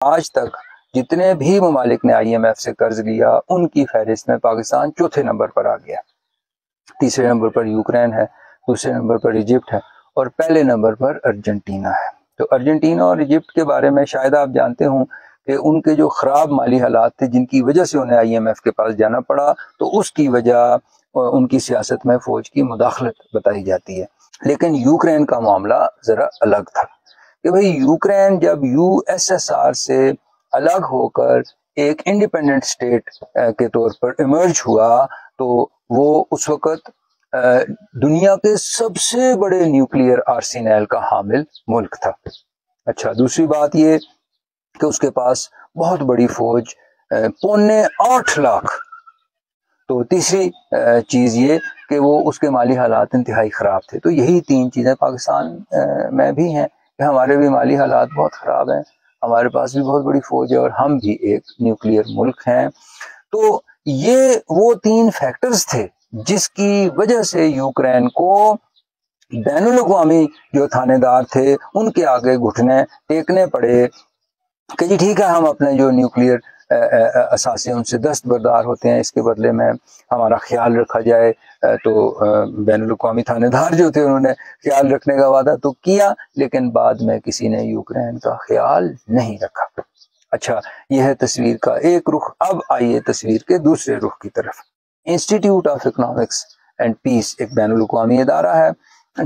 آج تک جتنے بھی ممالک نے IMF سے قرض لیا ان کی فہرست میں پاکستان چوتھے نمبر پر آ گیا. تیسرے نمبر پر یوکرین ہے, دوسرے نمبر پر ایجپٹ ہے اور پہلے نمبر پر ارجنٹینا ہے. تو ارجنٹینا اور ایجپٹ کے بارے میں شاید آپ جانتے ہوں کہ ان کے جو خراب مالی حالات تھے جن کی وجہ سے انہیں IMF کے پاس جانا پڑا, تو اس کی وجہ ان کی سیاست میں فوج کی مداخلت بتائی جاتی ہے. لیکن یوکرین کا معاملہ ذرا الگ تھا کہ بھئی یوکرین جب USSR سے الگ ہو کر ایک انڈیپینڈنٹ اسٹیٹ کے طور پر ایمرج ہوا تو وہ اس وقت دنیا کے سب سے بڑے نیوکلیئر آرسینل کا حامل ملک تھا. اچھا, دوسری بات یہ کہ اس کے پاس بہت بڑی فوج 8.25 لاکھ. تو تیسری چیز یہ کہ وہ اس کے مالی حالات انتہائی خراب تھے. تو یہی تین چیزیں پاکستان میں بھی ہیں کہ ہمارے بھی مالی حالات بہت خراب ہیں, ہمارے پاس بھی بہت بڑی فوج ہے اور ہم بھی ایک نیوکلیئر ملک ہیں. تو یہ وہ تین فیکٹرز تھے جس کی وجہ سے یوکرین کو بین الاقوامی جو تھانے دار تھے ان کے آگے گھٹنے ٹیکنے پڑے کہ جی ٹھیک ہے, ہم اپنے جو نیوکلیئر اثاثے ان سے دستبردار ہوتے ہیں, اس کے بدلے میں ہمارا خیال رکھا جائے. تو بین الاقوامی تھانے دار جو تھے انہوں نے خیال رکھنے کا وعدہ تو کیا, لیکن بعد میں کسی نے یوکرین کا خیال نہیں رکھا. اچھا, یہ ہے تصویر کا ایک رخ. اب آئیے تصویر کے دوسرے رخ کی طرف. Institute of economics and peace ایک بین الاقوامی ادارہ ہے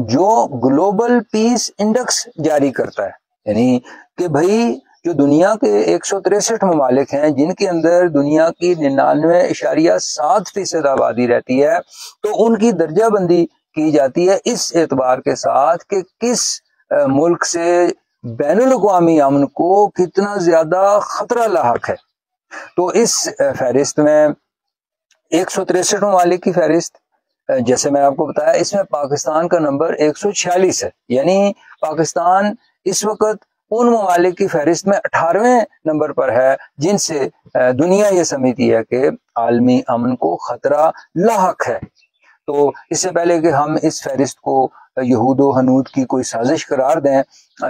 جو گلوبل پیس انڈیکس جاری کرتا ہے. یعنی کہ بھئی جو دنیا کے 163 ممالک ہیں جن کے اندر دنیا کی 99.7% آبادی رہتی ہے, تو ان کی درجہ بندی کی جاتی ہے اس اعتبار کے ساتھ کہ کس ملک سے بین الاقوامی امن کو کتنا زیادہ خطرہ لاحق ہے. تو اس فہرست میں 163 ممالک کی فہرست, جیسے میں آپ کو بتایا, اس میں پاکستان کا نمبر 146 ہے. یعنی پاکستان اس وقت ان ممالک کی فہرست میں 18ویں نمبر پر ہے جن سے دنیا یہ سمجھتی ہے کہ عالمی امن کو خطرہ لاحق ہے. تو اس سے پہلے کہ ہم اس فہرست کو یہود و حنود کی کوئی سازش قرار دیں,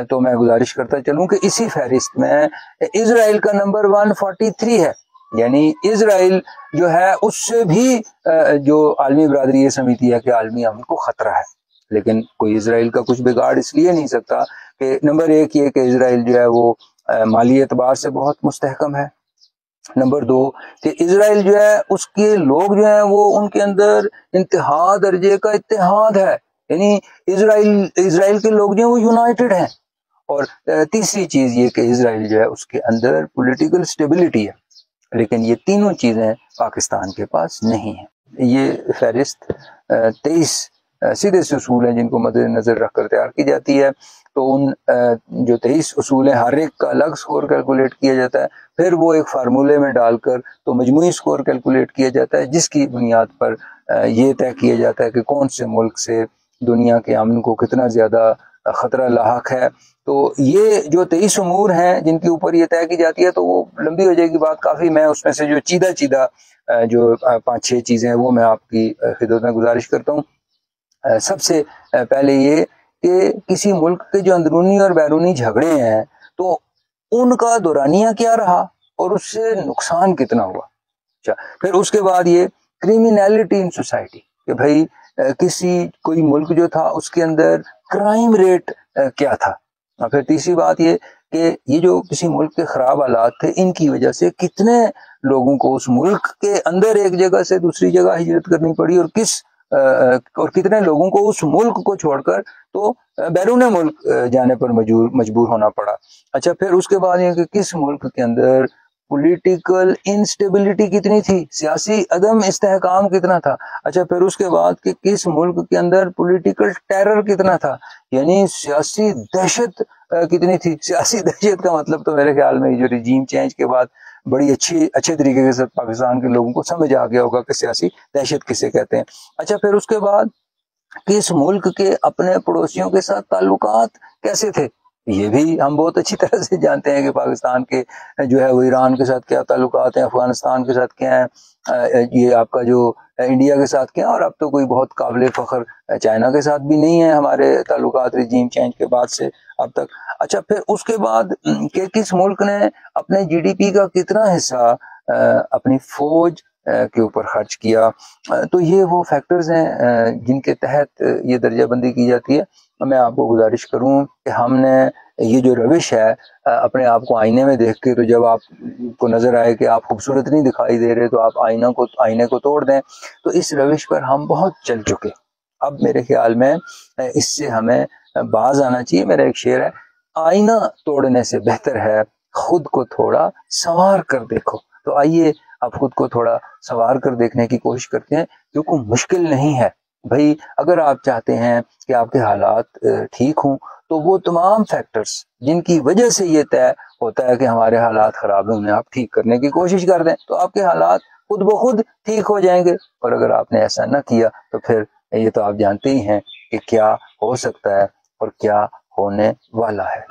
تو میں گزارش کرتا چلوں کہ اسی فہرست میں اسرائیل کا نمبر 143 ہے. یعنی اسرائیل جو ہے اس سے بھی جو عالمی برادری یہ سمجھتی ہے کہ عالمی امن کو خطرہ ہے. لیکن کوئی اسرائیل کا کچھ بگاڑ اس لیے نہیں سکتا کہ نمبر ایک یہ کہ اسرائیل جو ہے وہ مالی اعتبار سے بہت مستحکم ہے. نمبر دو کہ اسرائیل جو ہے اس کے لوگ جو ہیں وہ ان کے اندر انتہا درجے کا اتحاد ہے. یعنی اسرائیل کے لوگ جو ہیں وہ یونائٹڈ ہیں. اور تیسری چیز یہ کہ اسرائیل جو ہے اس کے اندر پولیٹیکل سٹیبلٹی ہے. لیکن یہ تینوں چیزیں پاکستان کے پاس نہیں ہیں. یہ فہرست 23 سیدھے سے اصول ہیں جن کو مد نظر رکھ کر تیار کی جاتی ہے. تو ان جو 23 اصول ہیں ہر ایک کا الگ سکور کیلکولیٹ کیا جاتا ہے, پھر وہ ایک فارمولے میں ڈال کر تو مجموعی سکور کیلکولیٹ کیا جاتا ہے جس کی بنیاد پر یہ طے کیا جاتا ہے کہ کون سے ملک سے دنیا کے امن کو کتنا زیادہ خطرہ لاحق ہے. تو یہ جو 23 امور ہیں جن کے اوپر یہ طے کی جاتی ہے, تو وہ لمبی ہو جائے گی بات کافی. میں اس میں سے جو چیدہ جو 5-6 چیزیں ہیں وہ میں آپ کی خدمت میں گزارش کرتا ہوں. سب سے پہلے یہ کہ کسی ملک کے جو اندرونی اور بیرونی جھگڑے ہیں تو ان کا دورانیہ کیا رہا اور اس سے نقصان کتنا ہوا. اچھا, پھر اس کے بعد یہ کرمینلٹی ان سوسائٹی کہ بھائی کوئی ملک جو تھا اس کے اندر کرائم ریٹ کیا تھا. اور پھر تیسری بات یہ کہ یہ جو کسی ملک کے خراب حالات تھے ان کی وجہ سے کتنے لوگوں کو اس ملک کے اندر ایک جگہ سے دوسری جگہ ہجرت کرنی پڑی اور کتنے لوگوں کو اس ملک کو چھوڑ کر تو بیرون ملک جانے پر مجبور ہونا پڑا. اچھا, پھر اس کے بعد یہ کہ کس ملک کے اندر پولیٹیکل انسٹیبلٹی کتنی تھی, سیاسی عدم استحکام کتنا تھا. اچھا, پھر اس کے بعد کہ کس ملک کے اندر پولیٹیکل ٹیرر کتنا تھا, یعنی سیاسی دہشت کتنی تھی. سیاسی دہشت کا مطلب تو میرے خیال میں جو رجیم چینج کے بعد بڑی اچھے طریقے کے ساتھ پاکستان کے لوگوں کو سمجھ آ گیا ہوگا کہ سیاسی دہشت کسے کہتے ہیں. اچھا, پھر اس کے بعد کس ملک کے اپنے پڑوسیوں کے ساتھ تعلقات کیسے تھے, یہ بھی ہم بہت اچھی طرح سے جانتے ہیں کہ پاکستان کے جو ہے وہ ایران کے ساتھ کیا تعلقات ہیں, افغانستان کے ساتھ کیا ہیں, یہ آپ کا جو انڈیا کے ساتھ کیا، اور اب تو کوئی بہت قابل فخر چائنا کے ساتھ بھی نہیں ہے ہمارے تعلقات رجیم چینج کے بعد سے اب تک۔ اچھا، پھر اس کے بعد کہ کس ملک نے اپنے جی ڈی پی کا کتنا حصہ اپنی فوج کے اوپر خرچ کیا، تو یہ وہ فیکٹرز ہیں جن کے تحت یہ درجہ بندی کی جاتی ہے۔ میں آپ کو گزارش کروں کہ ہم نے یہ جو روش ہے اپنے آپ کو آئینے میں دیکھ کے، تو جب آپ کو نظر آئے کہ آپ خوبصورت نہیں دکھائی دے رہے تو آپ آئینے کو توڑ دیں، تو اس روش پر ہم بہت چل چکے۔ اب میرے خیال میں اس سے ہمیں باز آنا چاہیے۔ میرا ایک شعر ہے، آئینہ توڑنے سے بہتر ہے خود کو تھوڑا سنوار کر دیکھو۔ تو آئیے آپ خود کو تھوڑا سنوار کر دیکھنے کی کوشش کرتے ہیں، کیونکہ مشکل نہیں ہے بھائی۔ اگر آپ چاہتے ہیں کہ آپ کے حالات ٹھیک ہوں، تو وہ تمام فیکٹرز جن کی وجہ سے یہ طے ہوتا ہے کہ ہمارے حالات خراب ہیں، انہیں آپ ٹھیک کرنے کی کوشش کر دیں، تو آپ کے حالات خود بخود ٹھیک ہو جائیں گے۔ اور اگر آپ نے ایسا نہ کیا تو پھر یہ تو آپ جانتے ہی ہیں کہ کیا ہو سکتا ہے اور کیا ہونے والا ہے۔